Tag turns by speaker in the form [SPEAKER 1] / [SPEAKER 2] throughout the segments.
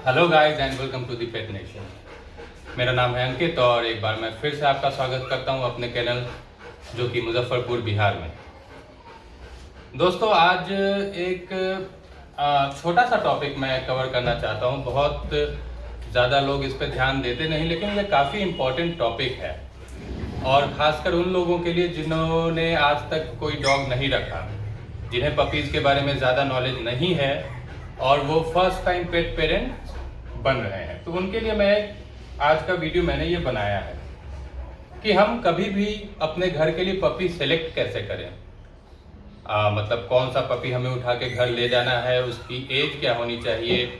[SPEAKER 1] Hello guys and welcome to the Pet Nation. मेरा नाम है अंकित और एक बार मैं फिर से आपका स्वागत करता हूं अपने चैनल जो कि मुजफ्फरपुर बिहार में। दोस्तों आज एक छोटा सा टॉपिक मैं कवर करना चाहता हूं। बहुत ज़्यादा लोग इस पर ध्यान देते नहीं, लेकिन ये काफ़ी इम्पोर्टेंट टॉपिक है और ख़ासकर उन लोगों के लिए जिन्होंने आज तक कोई डॉग नहीं रखा, जिन्हें पपीज़ के बारे में ज़्यादा नॉलेज नहीं है और वो फर्स्ट टाइम पेट पेरेंट बन रहे हैं। तो उनके लिए मैं आज का वीडियो मैंने ये बनाया है कि हम कभी भी अपने घर के लिए पपी सेलेक्ट कैसे करें। मतलब कौन सा पपी हमें उठा के घर ले जाना है, उसकी एज क्या होनी चाहिए,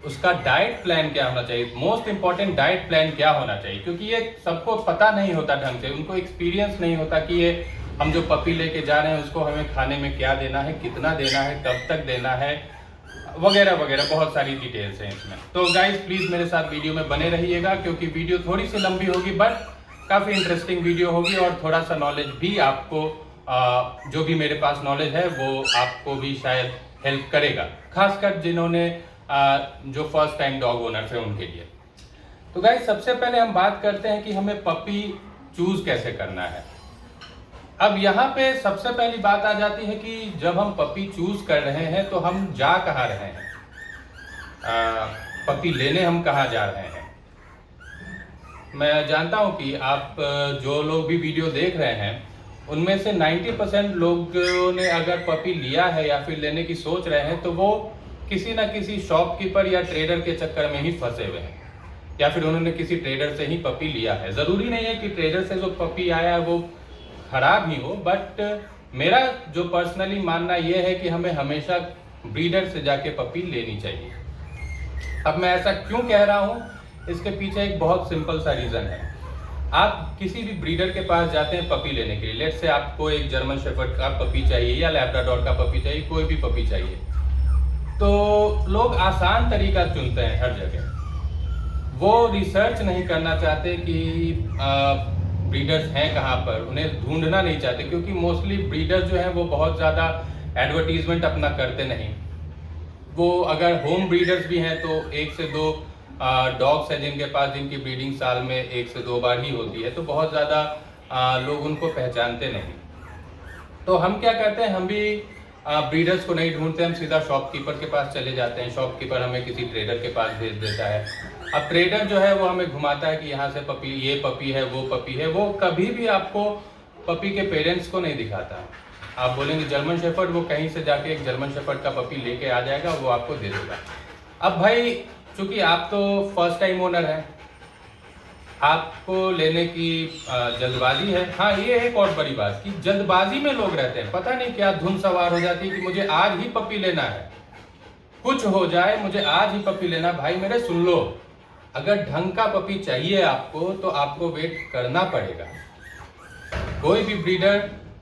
[SPEAKER 1] उसका डाइट प्लान क्या होना चाहिए, मोस्ट इम्पॉर्टेंट डाइट प्लान क्या होना चाहिए, क्योंकि ये सबको पता नहीं होता ढंग से, उनको एक्सपीरियंस नहीं होता कि ये हम जो पपी लेके जा रहे हैं उसको हमें खाने में क्या देना है, कितना देना है, कब तक देना है, वगैरह वगैरह। बहुत सारी डिटेल्स हैं इसमें। तो गाइज प्लीज़ मेरे साथ वीडियो में बने रहिएगा, क्योंकि वीडियो थोड़ी सी लंबी होगी बट काफ़ी इंटरेस्टिंग वीडियो होगी और थोड़ा सा नॉलेज भी आपको जो भी मेरे पास नॉलेज है वो आपको भी शायद हेल्प करेगा, खासकर जिन्होंने जो फर्स्ट टाइम डॉग ओनर्स है उनके लिए। तो गाइज सबसे पहले हम बात करते हैं कि हमें पपी चूज कैसे करना है। अब यहाँ पे सबसे पहली बात आ जाती है कि जब हम पपी चूज कर रहे हैं तो हम जा कहाँ रहे हैं, पपी लेने हम कहाँ जा रहे हैं। मैं जानता हूँ कि आप जो लोग भी वीडियो देख रहे हैं उनमें से 90% लोगों ने अगर पपी लिया है या फिर लेने की सोच रहे हैं तो वो किसी ना किसी शॉपकीपर या ट्रेडर के चक्कर में ही फंसे हुए हैं, या फिर उन्होंने किसी ट्रेडर से ही पपी लिया है। ज़रूरी नहीं है कि ट्रेडर से जो पपी आया है वो खराब ही हो, बट मेरा जो पर्सनली मानना यह है कि हमें हमेशा ब्रीडर से जाके पपी लेनी चाहिए। अब मैं ऐसा क्यों कह रहा हूँ, इसके पीछे एक बहुत सिंपल सा रीज़न है। आप किसी भी ब्रीडर के पास जाते हैं पपी लेने के लिए, लेट से आपको एक जर्मन शेफर्ड का पपी चाहिए या लैब्राडोर का पपी चाहिए, कोई भी पपी चाहिए, तो लोग आसान तरीका चुनते हैं हर जगह। वो रिसर्च नहीं करना चाहते कि ब्रीडर्स हैं कहाँ पर, उन्हें ढूंढना नहीं चाहते, क्योंकि मोस्टली ब्रीडर्स जो हैं वो बहुत ज़्यादा एडवर्टीजमेंट अपना करते नहीं। वो अगर होम ब्रीडर्स भी हैं तो एक से दो डॉग्स हैं जिनके पास, जिनकी ब्रीडिंग साल में एक से दो बार ही होती है, तो बहुत ज़्यादा लोग उनको पहचानते नहीं। तो हम क्या करते हैं, हम भी ब्रीडर्स को नहीं ढूंढते, हम सीधा शॉपकीपर के पास चले जाते हैं। शॉपकीपर हमें किसी ट्रेडर के पास भेज देता है। अब ट्रेडर जो है वो हमें घुमाता है कि यहाँ से पपी, ये पपी है, वो पपी है। वो कभी भी आपको पपी के पेरेंट्स को नहीं दिखाता। आप बोलेंगे जर्मन शेफर्ड, वो कहीं से जाके एक जर्मन शेफर्ड का पपी लेके आ जाएगा, वो आपको दे देगा। अब भाई चूंकि आप तो फर्स्ट टाइम ओनर हैं, आपको लेने की जल्दबाजी है। हाँ, ये एक और बड़ी बात कि जल्दबाजी में लोग रहते हैं, पता नहीं क्या धुन सवार हो जाती है कि मुझे आज ही पपी लेना है, कुछ हो जाए मुझे आज ही पपी लेना। भाई मेरे सुन लो, अगर ढंग का पपी चाहिए आपको तो आपको वेट करना पड़ेगा। कोई भी ब्रीडर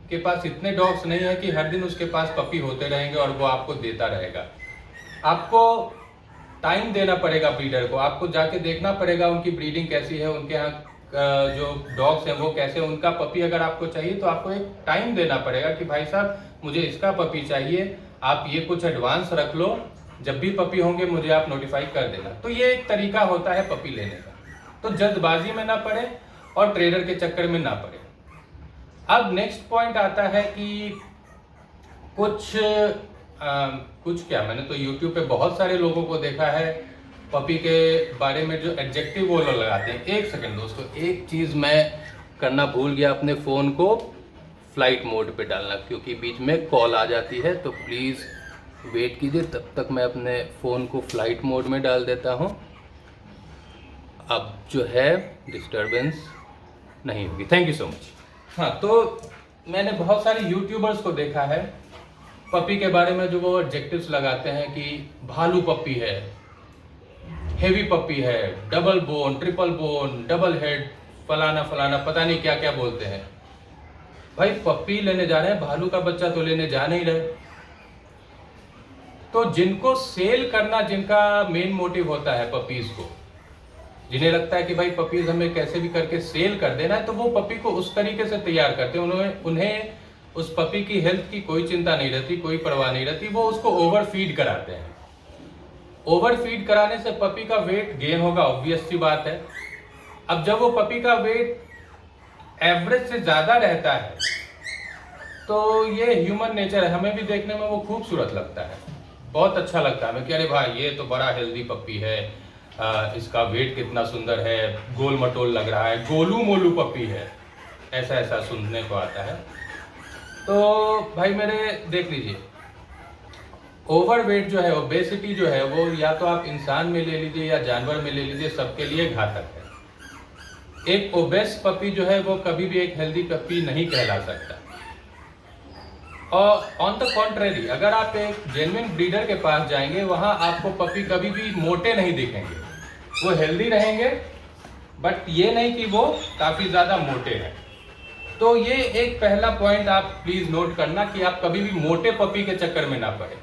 [SPEAKER 1] के पास इतने डॉग्स नहीं है कि हर दिन उसके पास पपी होते रहेंगे और वो आपको देता रहेगा। आपको टाइम देना पड़ेगा ब्रीडर को, आपको जाके देखना पड़ेगा उनकी ब्रीडिंग कैसी है, उनके यहाँ जो डॉग्स हैं वो कैसे, उनका पपी अगर आपको चाहिए तो आपको एक टाइम देना पड़ेगा कि भाई साहब मुझे इसका पपी चाहिए, आप ये कुछ एडवांस रख लो, जब भी पपी होंगे मुझे आप नोटिफाई कर देना। तो ये एक तरीका होता है पपी लेने का। तो जल्दबाजी में ना पड़े और ट्रेडर के चक्कर में ना पड़े। अब नेक्स्ट पॉइंट आता है कि कुछ क्या, मैंने तो YouTube पे बहुत सारे लोगों को देखा है पपी के बारे में जो एडजेक्टिव वो लोग लगाते हैं। एक सेकंड दोस्तों, एक चीज़ मैं करना भूल गया, अपने फ़ोन को फ्लाइट मोड पे डालना, क्योंकि बीच में कॉल आ जाती है, तो प्लीज़ वेट कीजिए, तब तक मैं अपने फ़ोन को फ्लाइट मोड में डाल देता हूँ। अब जो है डिस्टर्बेंस नहीं होगी। Thank you so much. हाँ, तो मैंने बहुत सारे यूट्यूबर्स को देखा है पपी के बारे में जो वो एडजेक्टिव्स लगाते हैं कि भालू पपी है, हेवी पपी है, double bond, triple bond, double head, फलाना फलाना, पता नहीं क्या क्या बोलते हैं। भाई पपी लेने जा रहे हैं, भालू का बच्चा तो लेने जा नहीं रहे। तो जिनको सेल करना, जिनका मेन मोटिव होता है पपीज को, जिन्हें लगता है कि भाई पपीज हमें कैसे भी करके सेल कर देना है, तो वो पपी को उस तरीके से तैयार करते हैं। उन्हें उस पपी की हेल्थ की कोई चिंता नहीं रहती, कोई परवाह नहीं रहती, वो उसको ओवर फीड कराते हैं। ओवर फीड कराने से पपी का वेट गेन होगा, ऑब्वियस सी बात है। अब जब वो पपी का वेट एवरेज से ज्यादा रहता है तो ये ह्यूमन नेचर है, हमें भी देखने में वो खूबसूरत लगता है, बहुत अच्छा लगता है हमें कि अरे भाई ये तो बड़ा हेल्दी पपी है, इसका वेट कितना सुंदर है, गोल मटोल लग रहा है, गोलू मोलू पपी है, ऐसा ऐसा सुनने को आता है। तो भाई मेरे देख लीजिए, ओवरवेट जो है, ओबेसिटी जो है, वो या तो आप इंसान में ले लीजिए या जानवर में ले लीजिए, सबके लिए घातक है। एक ओबेस पपी जो है वो कभी भी एक हेल्दी पपी नहीं कहला सकता। और ऑन द कॉन्ट्रेरी, अगर आप एक जेन्युइन ब्रीडर के पास जाएंगे, वहां आपको पपी कभी भी मोटे नहीं दिखेंगे, वो हेल्दी रहेंगे, बट ये नहीं कि वो काफी ज्यादा मोटे हैं। तो ये एक पहला पॉइंट आप प्लीज नोट करना कि आप कभी भी मोटे पपी के चक्कर में ना पड़े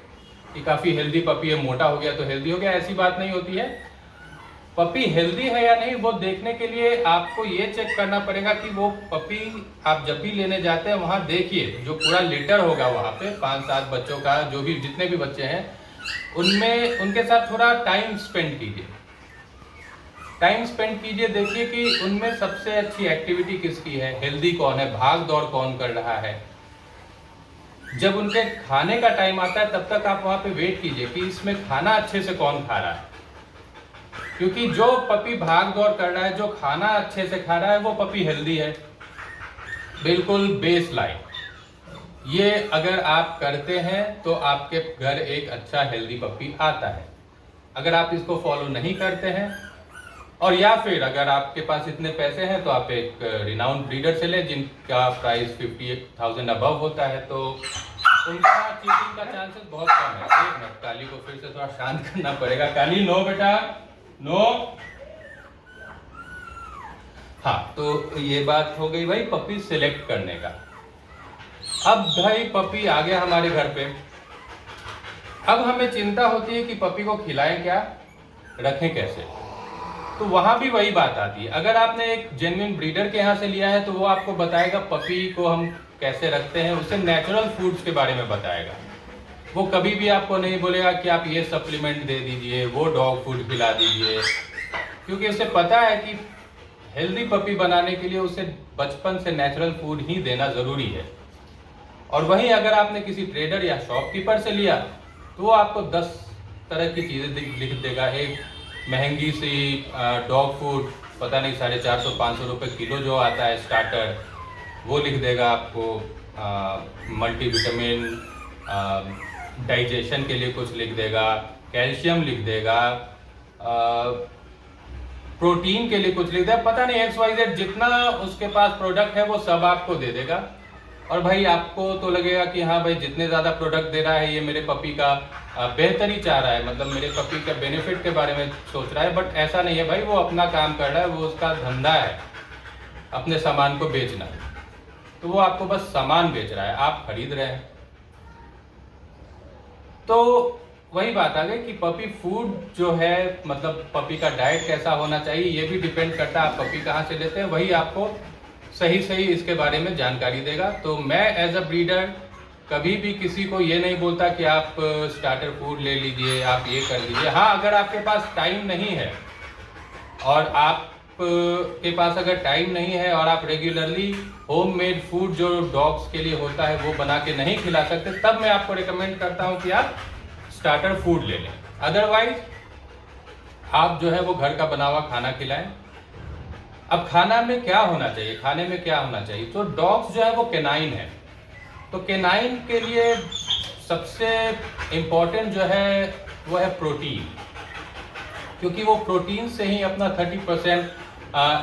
[SPEAKER 1] कि काफी हेल्दी पपी है, मोटा हो गया तो हेल्दी हो गया, ऐसी बात नहीं होती है। पपी हेल्दी है या नहीं वो देखने के लिए आपको ये चेक करना पड़ेगा कि वो पपी आप जब भी लेने जाते हैं वहां देखिए, जो पूरा लिटर होगा वहां पे 5-7 बच्चों का, जो भी जितने भी बच्चे हैं उनमें उनके साथ थोड़ा टाइम स्पेंड कीजिए, देखिए कि उनमें सबसे अच्छी एक्टिविटी किसकी है, हेल्दी कौन है, भाग दौड़ कौन कर रहा है। जब उनके खाने का टाइम आता है तब तक आप वहां पे वेट कीजिए कि इसमें खाना अच्छे से कौन खा रहा है, क्योंकि जो पपी भाग दौड़ कर रहा है, जो खाना अच्छे से खा रहा है, वो पपी हेल्दी है, बिल्कुल बेस लाइन। ये अगर आप करते हैं तो आपके घर एक अच्छा हेल्दी पपी आता है। अगर आप इसको फॉलो नहीं करते हैं, और या फिर अगर आपके पास इतने पैसे हैं तो आप एक रिनाउंड ब्रीडर से लें जिनका प्राइस 50,000 अबव होता है, तो उनका चीटिंग का चांसेस बहुत कम है। एक मिनट, काली को फिर से थोड़ा शांत करना पड़ेगा। काली नो बेटा, नो। हाँ, तो ये बात हो गई भाई पपी सिलेक्ट करने का। अब भाई पपी आ गया हमारे घर पे, अब हमें चिंता होती है कि पपी को खिलाएं क्या, रखें कैसे। तो वहां भी वही बात आती है, अगर आपने एक जेन्युइन ब्रीडर के यहाँ से लिया है तो वो आपको बताएगा पपी को हम कैसे रखते हैं, उसे नेचुरल फूड्स के बारे में बताएगा। वो कभी भी आपको नहीं बोलेगा कि आप ये सप्लीमेंट दे दीजिए, वो डॉग फूड खिला दीजिए, क्योंकि उसे पता है कि हेल्दी पपी बनाने के लिए उसे बचपन से नेचुरल फूड ही देना जरूरी है। और वहीं अगर आपने किसी ट्रेडर या शॉपकीपर से लिया तो वो आपको 10 तरह की चीज़ें लिख देगा। एक महंगी सी डॉग फूड, पता नहीं 450-500 रुपये किलो जो आता है स्टार्टर, वो लिख देगा आपको। मल्टीविटामिन, डाइजेशन के लिए कुछ लिख देगा, कैल्शियम लिख देगा, प्रोटीन के लिए कुछ लिख देगा, पता नहीं XYZ जितना उसके पास प्रोडक्ट है वो सब आपको दे देगा। और भाई आपको तो लगेगा कि हाँ भाई जितने ज़्यादा प्रोडक्ट दे रहा है ये मेरे पपी का बेहतरी चाह रहा है, मतलब मेरे पपी के बेनिफिट के बारे में सोच रहा है। बट ऐसा नहीं है भाई, वो अपना काम कर रहा है, वो उसका धंधा है अपने सामान को बेचना, तो वो आपको बस सामान बेच रहा है, आप खरीद रहे हैं। तो वही बात आ गई कि पपी फूड जो है, मतलब पपी का डाइट कैसा होना चाहिए, ये भी डिपेंड करता है आप पपी कहाँ से लेते हैं, वही आपको सही इसके बारे में जानकारी देगा। तो मैं एज अ ब्रीडर कभी भी किसी को ये नहीं बोलता कि आप स्टार्टर फूड ले लीजिए, आप ये कर लीजिए। हाँ, अगर आपके पास टाइम नहीं है और आप के पास अगर टाइम नहीं है और आप रेगुलरली होममेड फूड जो डॉग्स के लिए होता है वो बना के नहीं खिला सकते, तब मैं आपको रिकमेंड करता हूँ कि आप स्टार्टर फूड ले लें। अदरवाइज आप जो है वो घर का बना हुआ खाना खिलाएं। अब खाना में क्या होना चाहिए, खाने में क्या होना चाहिए, तो डॉग्स जो है वो केनाइन है, तो केनाइन के लिए सबसे इम्पोर्टेंट जो है वो है प्रोटीन, क्योंकि वो प्रोटीन से ही अपना 30%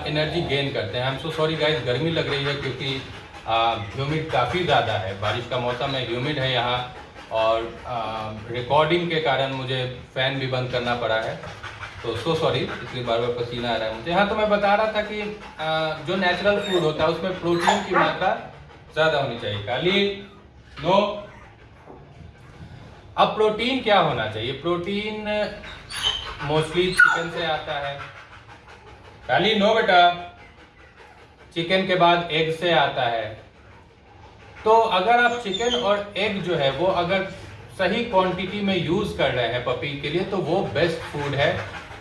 [SPEAKER 1] एनर्जी गेन करते हैं। I am so sorry guys, गर्मी लग रही है क्योंकि ह्यूमिड काफ़ी ज़्यादा है, बारिश का मौसम है, ह्यूमिड है यहाँ, और रिकॉर्डिंग के कारण मुझे फ़ैन भी बंद करना पड़ा है, तो सो सॉरी, इसलिए बार बार पसीना आ रहा है मुझे। हाँ, तो मैं बता रहा था कि जो नेचुरल फूड होता है उसमें प्रोटीन की मात्रा ज़्यादा होनी चाहिए। काली नो। अब प्रोटीन क्या होना चाहिए, प्रोटीन मोस्टली चिकन से आता है। काली नो बेटा। चिकन के बाद एग से आता है। तो अगर आप चिकन और एग जो है वो अगर सही क्वांटिटी में यूज कर रहे हैं पपी के लिए, तो वो बेस्ट फूड है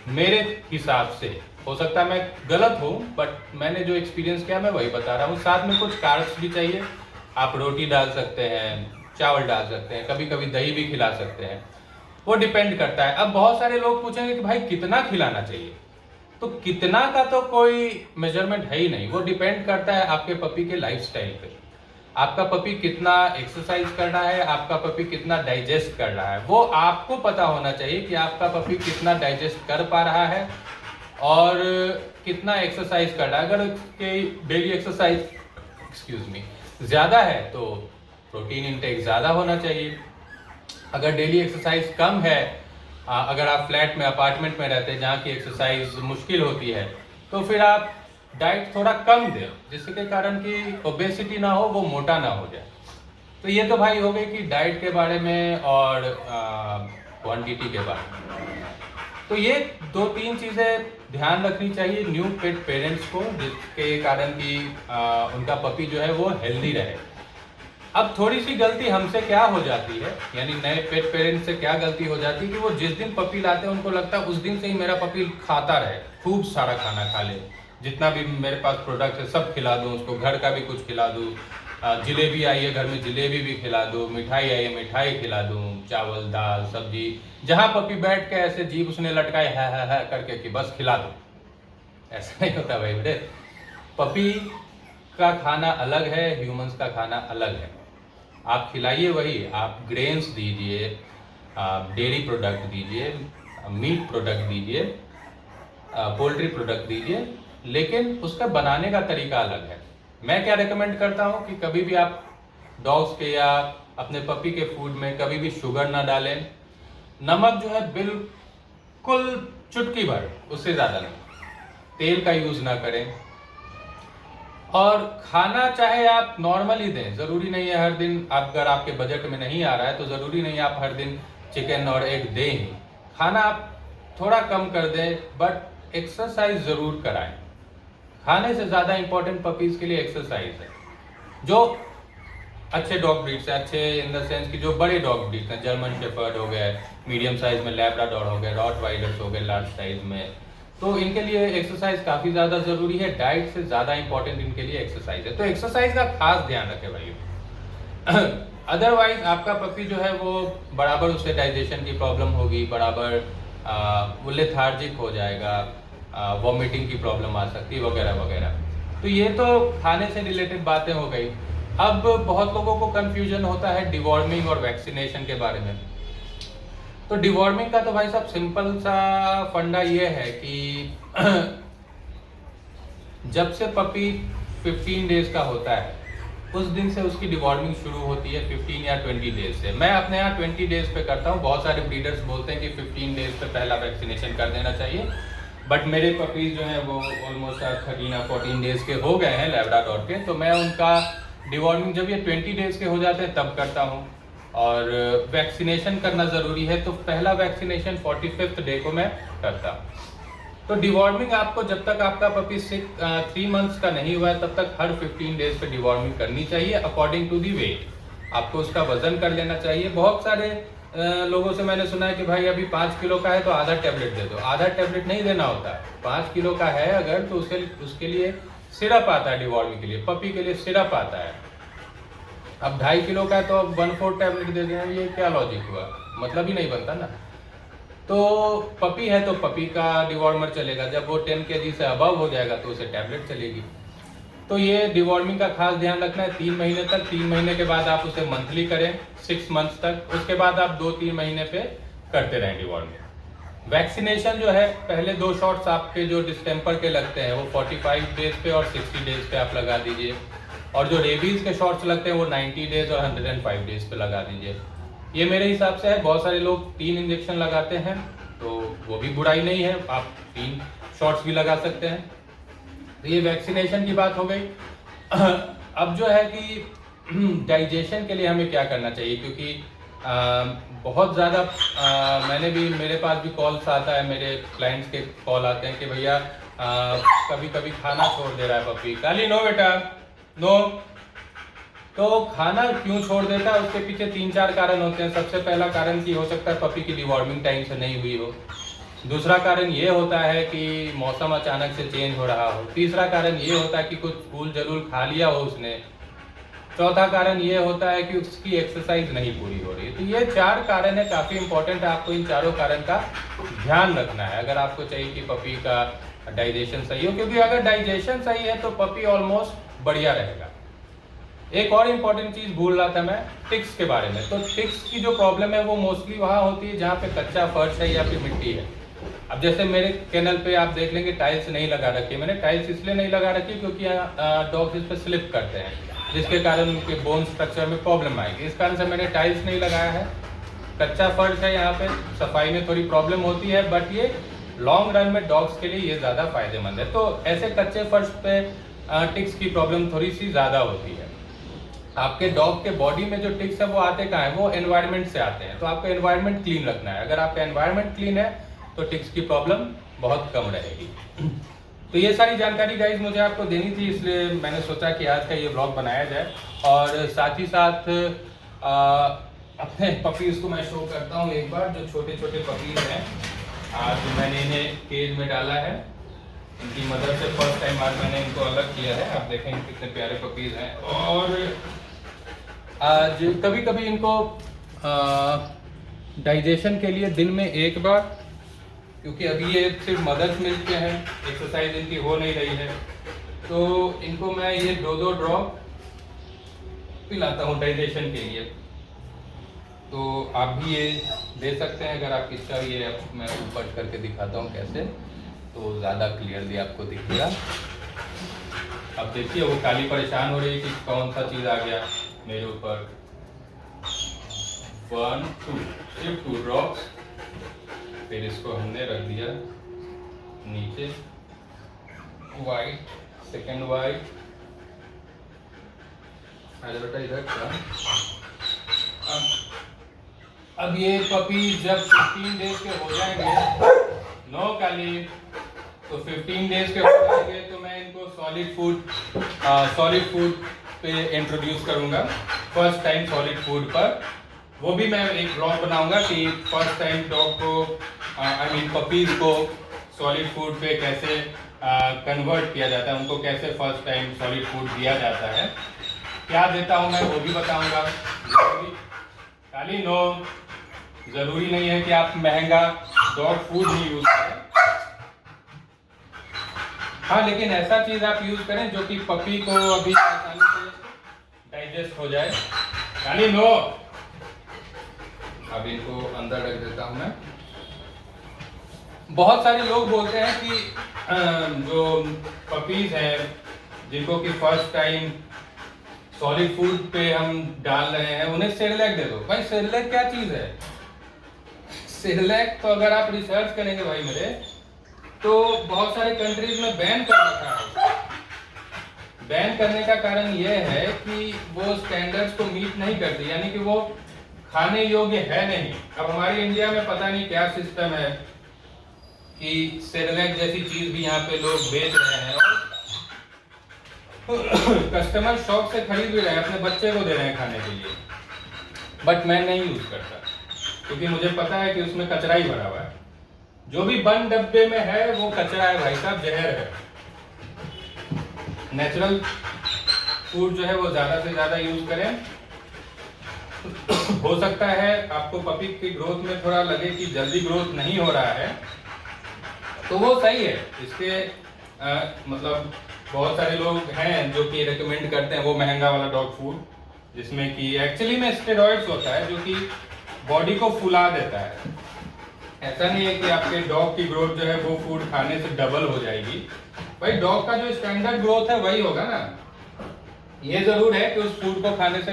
[SPEAKER 1] मेरे हिसाब से। हो सकता है मैं गलत हूँ, बट मैंने जो एक्सपीरियंस किया मैं वही बता रहा हूँ। साथ में कुछ कार्ब्स भी चाहिए, आप रोटी डाल सकते हैं, चावल डाल सकते हैं, कभी कभी दही भी खिला सकते हैं, वो डिपेंड करता है। अब बहुत सारे लोग पूछेंगे कि भाई कितना खिलाना चाहिए, तो कितना का तो कोई मेजरमेंट है ही नहीं, वो डिपेंड करता है आपके पपी के लाइफस्टाइल पे। आपका पपी कितना एक्सरसाइज कर रहा है, आपका पपी कितना डाइजेस्ट कर रहा है, वो आपको पता होना चाहिए कि आपका पपी कितना डाइजेस्ट कर पा रहा है और कितना एक्सरसाइज कर रहा है। अगर उसके डेली एक्सरसाइज ज़्यादा है तो प्रोटीन इंटेक ज़्यादा होना चाहिए। अगर डेली एक्सरसाइज कम है, अगर आप फ्लैट में अपार्टमेंट में रहते हैं जहाँ की एक्सरसाइज मुश्किल होती है, तो फिर आप डाइट थोड़ा कम दें, जिसके कारण कि ओबेसिटी ना हो, वो मोटा ना हो जाए। तो ये तो भाई हो गई कि डाइट के बारे में और क्वांटिटी के बारे में। तो ये 2-3 चीज़ें ध्यान रखनी चाहिए न्यू पेट पेरेंट्स को, जिसके कारण कि उनका पपी जो है वो हेल्दी रहे। अब थोड़ी सी गलती हमसे क्या हो जाती है, यानी नए पेट पेरेंट्स से क्या गलती हो जाती है कि वो जिस दिन पपी लाते हैं उनको लगता है उस दिन से ही मेरा पपी खाता रहे, खूब सारा खाना खा ले, जितना भी मेरे पास प्रोडक्ट है सब खिला दूँ उसको, घर का भी कुछ खिला दूँ, जलेबी आई है घर में जलेबी भी खिला दूँ, मिठाई आई है मिठाई खिला दूँ, चावल दाल सब्जी, जहाँ पपी बैठ के ऐसे जीभ उसने लटकाए है करके कि बस खिला दो। ऐसा नहीं होता भाई बेटे, पपी का खाना अलग है, ह्यूमंस का खाना अलग है। आप खिलाइए वही, आप ग्रेन्स दीजिए, आप डेयरी प्रोडक्ट दीजिए, मीट प्रोडक्ट दीजिए, पोल्ट्री प्रोडक्ट दीजिए, लेकिन उसका बनाने का तरीका अलग है। मैं क्या रेकमेंड करता हूँ कि कभी भी आप डॉग्स के या अपने पपी के फूड में कभी भी शुगर ना डालें, नमक जो है बिल्कुल चुटकी भर, उससे ज़्यादा नहीं, तेल का यूज़ ना करें, और खाना चाहे आप नॉर्मल ही दें, ज़रूरी नहीं है हर दिन, अगर आपके बजट में नहीं आ रहा है तो ज़रूरी नहीं है आप हर दिन चिकन और एग दें ही, खाना आप थोड़ा कम कर दें, बट एक्सरसाइज ज़रूर कराएं। खाने से ज़्यादा इंपॉर्टेंट पपीज़ के लिए एक्सरसाइज है। जो अच्छे डॉग ब्रीड्स हैं, अच्छे इन द सेंस कि जो बड़े डॉग ब्रीड्स हैं, जर्मन शेफर्ड हो गए, मीडियम साइज में लैब्राडोर हो गए, रॉटवाइलर्स हो गए लार्ज साइज में, तो इनके लिए एक्सरसाइज काफ़ी ज़्यादा ज़रूरी है। डाइट से ज़्यादा इंपॉर्टेंट इनके लिए एक्सरसाइज है, तो एक्सरसाइज का खास ध्यान रखें भाई। अदरवाइज आपका पपी जो है वो बराबर उससे डाइजेशन की प्रॉब्लम होगी, बराबर वो लेथार्जिक हो जाएगा, वॉमिटिंग की प्रॉब्लम आ सकती है वगैरह वगैरह। तो ये तो खाने से रिलेटेड बातें हो गई। अब बहुत लोगों को कंफ्यूजन होता है डिवॉर्मिंग और वैक्सीनेशन के बारे में। तो डिवॉर्मिंग का तो भाई साहब सिंपल सा फंडा ये है कि जब से पपी 15 डेज का होता है उस दिन से उसकी डिवॉर्मिंग शुरू होती है, 15 या 20 डेज से। मैं अपने यहाँ 20 डेज पे करता हूँ। बहुत सारे ब्रीडर्स बोलते हैं कि 15 डेज पे पहला वैक्सीनेशन कर देना चाहिए, बट मेरे पपीज जो हैं वो ऑलमोस्ट 13 या 14 डेज के हो गए हैं लैब्राडोर के, तो मैं उनका डिवॉर्मिंग जब ये 20 डेज के हो जाते हैं तब करता हूँ। और वैक्सीनेशन करना ज़रूरी है, तो पहला वैक्सीनेशन 45th डे को मैं करता हूँ। तो डिवॉर्मिंग आपको जब तक आपका पपी 3 मंथ्स का नहीं हुआ है तब तक हर 15 डेज पे डिवॉर्मिंग करनी चाहिए अकॉर्डिंग टू दी वेट। आपको उसका वजन कर लेना चाहिए। बहुत सारे लोगों से मैंने सुना है कि भाई अभी 5 किलो का है तो आधा टैबलेट दे दो। आधा टैबलेट नहीं देना होता। 5 किलो का है अगर तो उसके लिए सिरप आता है, डिवॉर्मिंग के लिए पपी के लिए सिरप आता है। अब 2.5 किलो का है तो अब 1/4 टैबलेट दे देना, ये क्या लॉजिक हुआ? मतलब ही नहीं बनता ना। तो पपी है तो पपी का डिवॉर्मर चलेगा, जब वो 10 kg से अबव हो जाएगा तो उसे टैबलेट चलेगी। तो ये डिवॉर्मिंग का खास ध्यान रखना है 3 महीने तक। 3 महीने के बाद आप उसे मंथली करें 6 मंथ्स तक, उसके बाद आप 2-3 महीने पे करते रहें डिवॉर्मिंग। वैक्सीनेशन जो है पहले 2 शॉट्स आपके जो डिस्टेम्पर के लगते हैं वो 45 डेज पे और 60 डेज पे आप लगा दीजिए, और जो रेबीज के शॉट्स लगते हैं वो 90 डेज और 105 डेज पे लगा दीजिए। ये मेरे हिसाब से है। बहुत सारे लोग 3 इंजेक्शन लगाते हैं तो वो भी बुराई नहीं है, आप 3 शॉट्स भी लगा सकते हैं। तो ये वैक्सीनेशन की बात हो गई। अब जो है कि डाइजेशन के लिए हमें क्या करना चाहिए, क्योंकि बहुत ज़्यादा मैंने भी, मेरे पास भी कॉल्स आता है, मेरे क्लाइंट्स के कॉल आते हैं कि भैया कभी कभी खाना छोड़ दे रहा है पपी। काली नो बेटा नो, तो खाना क्यों छोड़ देता है, उसके पीछे 3-4 कारण होते हैं। सबसे पहला कारण कि हो सकता है पपी की डिवॉर्मिंग टाइम से नहीं हुई हो। दूसरा कारण ये होता है कि मौसम अचानक से चेंज हो रहा हो। तीसरा कारण ये होता है कि कुछ फूल जरूर खा लिया हो उसने। चौथा कारण ये होता है कि उसकी एक्सरसाइज नहीं पूरी हो रही है। तो ये 4 कारण है, काफ़ी इंपॉर्टेंट है। आपको इन चारों कारण का ध्यान रखना है अगर आपको चाहिए कि पपी का डाइजेशन सही हो, क्योंकि अगर डाइजेशन सही है तो पपी ऑलमोस्ट बढ़िया रहेगा। एक और इम्पॉर्टेंट चीज़ भूल रहा था मैं, टिक्स के बारे में। तो टिक्स की जो प्रॉब्लम है वो मोस्टली वहाँ होती है जहाँ पे कच्चा फर्श है या फिर मिट्टी है। अब जैसे मेरे कैनल पे आप देख लेंगे टाइल्स नहीं लगा रखी है। मैंने टाइल्स इसलिए नहीं लगा रखी क्योंकि डॉग्स इस पर स्लिप करते हैं, जिसके कारण उनके बोन स्ट्रक्चर में प्रॉब्लम आएगी। इस कारण से मैंने टाइल्स नहीं लगाया है। कच्चा फर्श है, यहाँ पे सफाई में थोड़ी प्रॉब्लम होती है, बट ये लॉन्ग रन में डॉग्स के लिए ये ज़्यादा फायदेमंद है। तो ऐसे कच्चे फर्श पे टिक्स की प्रॉब्लम थोड़ी सी ज़्यादा होती है। आपके डॉग के बॉडी में जो टिक्स है वो आते कहाँ है, वो एनवायरनमेंट से आते हैं। तो आपका एनवायरनमेंट क्लीन रखना है। अगर आपका एनवायरनमेंट क्लीन है तो टिक्स की प्रॉब्लम बहुत कम रहेगी। तो ये सारी जानकारी गाइज मुझे आपको देनी थी, इसलिए मैंने सोचा कि आज का ये ब्लॉग बनाया जाए। और साथ ही साथ अपने पपीज़ को मैं शो करता हूँ एक बार। जो छोटे छोटे पपीज़ हैं, आज मैंने इन्हें केज में डाला है। इनकी मदर से फर्स्ट टाइम आज मैंने इनको अलग किया है। आप देखें कितने प्यारे पपीज़ हैं। और आज कभी कभी इनको डाइजेशन के लिए दिन में एक बार, क्योंकि अभी ये सिर्फ मदर्स मिल्क के हैं, एक्सरसाइज इनकी हो नहीं रही है, तो इनको मैं ये 2-2 ड्रॉप पिलाता हूँ डाइजेशन के लिए। तो आप भी ये दे सकते हैं अगर आप इसका ये मैं ऊपर करके दिखाता हूँ कैसे, तो ज़्यादा क्लियरली आपको दिखेगा। अब देखिए वो काली परेशान हो रही है कि कौन सा चीज़ आ गया मेरे ऊपर। 1 2 सिर्फ 2 ड्रॉप्स। फिर इसको हमने रख दिया नीचे। White, second white. अरे बेटा इधर का। अब ये पपी जब 15 डेज के हो जाएंगे, नो काली, तो 15 डेज के हो जाएंगे तो मैं इनको सॉलिड फूड पे इंट्रोड्यूस करूंगा। फर्स्ट टाइम सॉलिड फूड पर, वो भी मैं एक ब्लॉग बनाऊंगा कि फर्स्ट टाइम डॉग को पपीज को सॉलिड फूड पे कैसे कन्वर्ट किया जाता है, उनको कैसे फर्स्ट टाइम सॉलिड फूड दिया जाता है, क्या देता हूं मैं वो भी बताऊंगा। खाली नो, जरूरी नहीं है कि आप महंगा डॉग फूड ही यूज करें। हाँ, लेकिन ऐसा चीज आप यूज करें जो कि पपी को अभी आसानी से डाइजेस्ट हो जाए। खाली नो। अब इनको अंदर रख देता हूं मैं। बहुत सारे लोग बोलते हैं कि जो पपीज हैं जिनको कि फर्स्ट टाइम सॉलिड फूड पे हम डाल रहे हैं, उन्हें सेरेलैक दे दो। भाई सेरेलैक क्या चीज है? सेरेलैक तो अगर आप रिसर्च करेंगे भाई मेरे, तो बहुत सारे कंट्रीज में बैन कर रखा है। बैन करने का कारण यह है कि वो स्टैंडर्ड्स को मीट नहीं करती, यानी कि वो खाने योग्य है नहीं। अब हमारे इंडिया में पता नहीं क्या सिस्टम है कि सेरेलैक जैसी चीज भी यहाँ पे लोग बेच रहे हैं और कस्टमर शौक से खरीद भी रहे हैं, अपने बच्चे को दे रहे हैं खाने के लिए। बट मैं नहीं यूज करता क्योंकि मुझे पता है कि उसमें कचरा ही भरा हुआ है। जो भी बंद डब्बे में है वो कचरा है भाई साहब, जहर है। नेचुरल फूड जो है वो ज्यादा से ज्यादा यूज करें। हो सकता है आपको पपी की ग्रोथ में थोड़ा लगे कि जल्दी ग्रोथ नहीं हो रहा है, तो वो सही है। इसके मतलब बहुत सारे लोग हैं जो कि रेकमेंड करते हैं वो महंगा वाला डॉग फूड, जिसमें कि एक्चुअली में स्टेरॉइड्स होता है जो कि बॉडी को फुला देता है। ऐसा नहीं है कि आपके डॉग की ग्रोथ जो है वो फूड खाने से डबल हो जाएगी। भाई डॉग का जो स्टैंडर्ड ग्रोथ है वही होगा ना। ये जरूर है कि उस फूड को खाने से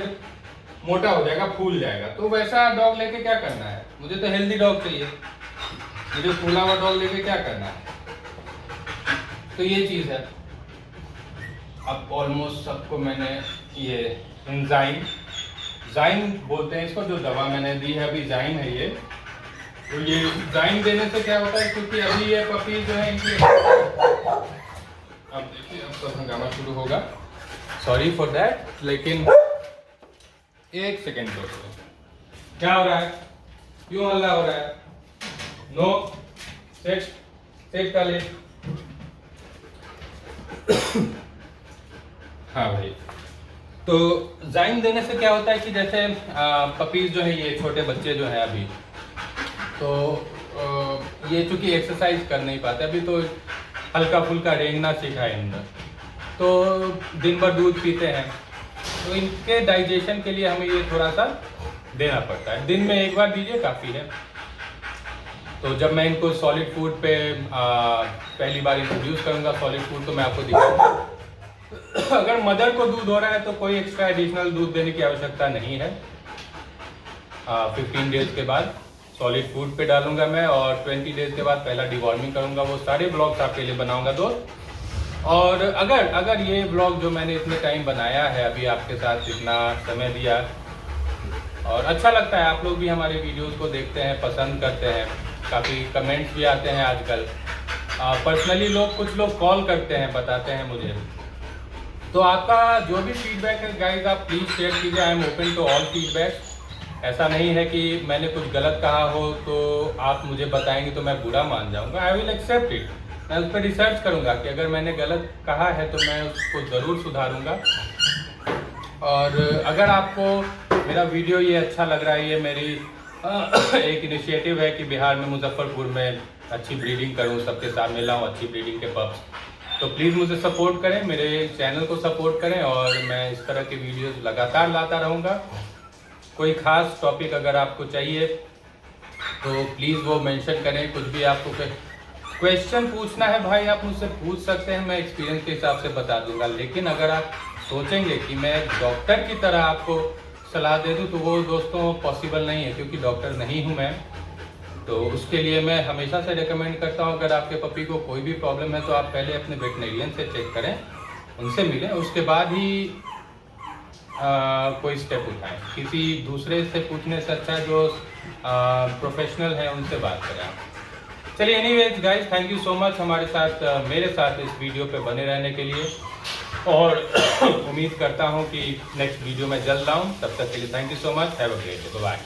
[SPEAKER 1] मोटा हो जाएगा, फूल जाएगा। तो वैसा डॉग लेके क्या करना है? मुझे तो हेल्दी डॉग चाहिए, मुझे फूला हुआ डॉग लेके क्या करना है? तो ये चीज है। अब ऑलमोस्ट सबको मैंने ये जाइन बोलते हैं इसको, जो दवा मैंने दी है अभी जाइन है ये। तो ये जाइन देने से क्या होता है, क्योंकि अभी ये पपी जो है इनकी, अब देखिए अब सब हंगामा शुरू होगा, सॉरी फॉर दैट। लेकिन एक सेकेंड दोस्तों, क्या हो रहा है, क्यों हल्ला हो रहा है? नो, सेट का ले। हाँ भाई, तो जाइन देने से क्या होता है कि जैसे पपीज जो है, ये छोटे बच्चे जो हैं अभी, तो ये चूंकि एक्सरसाइज कर नहीं पाते अभी, तो हल्का फुल्का रेंगना सीखा है इनका, तो दिन भर दूध पीते हैं, तो इनके डाइजेशन के लिए हमें ये थोड़ा सा देना पड़ता है। दिन में एक बार दीजिए काफ़ी है। तो जब मैं इनको सॉलिड फूड पे पहली बार इंट्रोड्यूस करूँगा सॉलिड फूड, तो मैं आपको दिखाऊंगा। अगर मदर को दूध हो रहा है तो कोई एक्स्ट्रा एडिशनल दूध देने की आवश्यकता नहीं है। 15 डेज के बाद सॉलिड फूड पे डालूंगा मैं, और 20 डेज के बाद पहला डिवॉर्मिंग करूंगा। वो सारे ब्लॉग्स आपके लिए बनाऊंगा दोस्त। और अगर ये ब्लॉग जो मैंने इतने टाइम बनाया है, अभी आपके साथ इतना समय दिया, और अच्छा लगता है, आप लोग भी हमारे वीडियोस को देखते हैं, पसंद करते हैं, काफ़ी कमेंट्स भी आते हैं आजकल। पर्सनली कुछ लोग कॉल करते हैं, बताते हैं मुझे। तो आपका जो भी फीडबैक है गाइज, आप प्लीज़ शेयर कीजिए। I am open to all feedback. ऐसा नहीं है कि मैंने कुछ गलत कहा हो तो आप मुझे बताएंगे तो मैं बुरा मान जाऊंगा। I will accept it. मैं उस पर रिसर्च करूंगा कि अगर मैंने गलत कहा है तो मैं उसको ज़रूर सुधारूंगा। और अगर आपको मेरा वीडियो ये अच्छा लग रहा है, ये मेरी एक इनिशिएटिव है कि बिहार में मुजफ्फरपुर में अच्छी ब्रीडिंग करूं, सबके सामने लाऊं अच्छी ब्रीडिंग के पप्स, तो प्लीज़ मुझे सपोर्ट करें, मेरे चैनल को सपोर्ट करें, और मैं इस तरह की वीडियोस लगातार लाता रहूँगा। कोई ख़ास टॉपिक अगर आपको चाहिए तो प्लीज़ वो मेंशन करें। कुछ भी आपको क्वेश्चन पूछना है भाई, आप मुझसे पूछ सकते हैं, मैं एक्सपीरियंस के हिसाब से बता दूंगा। लेकिन अगर आप सोचेंगे कि मैं डॉक्टर की तरह आपको सलाह दे दूं, तो वो दोस्तों पॉसिबल नहीं है, क्योंकि डॉक्टर नहीं हूं मैं। तो उसके लिए मैं हमेशा से रेकमेंड करता हूं, अगर आपके पपी को कोई भी प्रॉब्लम है तो आप पहले अपने वेटनेरियन से चेक करें, उनसे मिलें, उसके बाद ही कोई स्टेप उठाएं। किसी दूसरे से पूछने से अच्छा जो प्रोफेशनल है उनसे बात करें आप। चलिए, anyways guys, thank you so much हमारे साथ मेरे साथ इस वीडियो पे बने रहने के लिए, और उम्मीद करता हूँ कि नेक्स्ट वीडियो में जल्द आऊँ। तब तक के लिए thank you so much. Have a great day. Bye.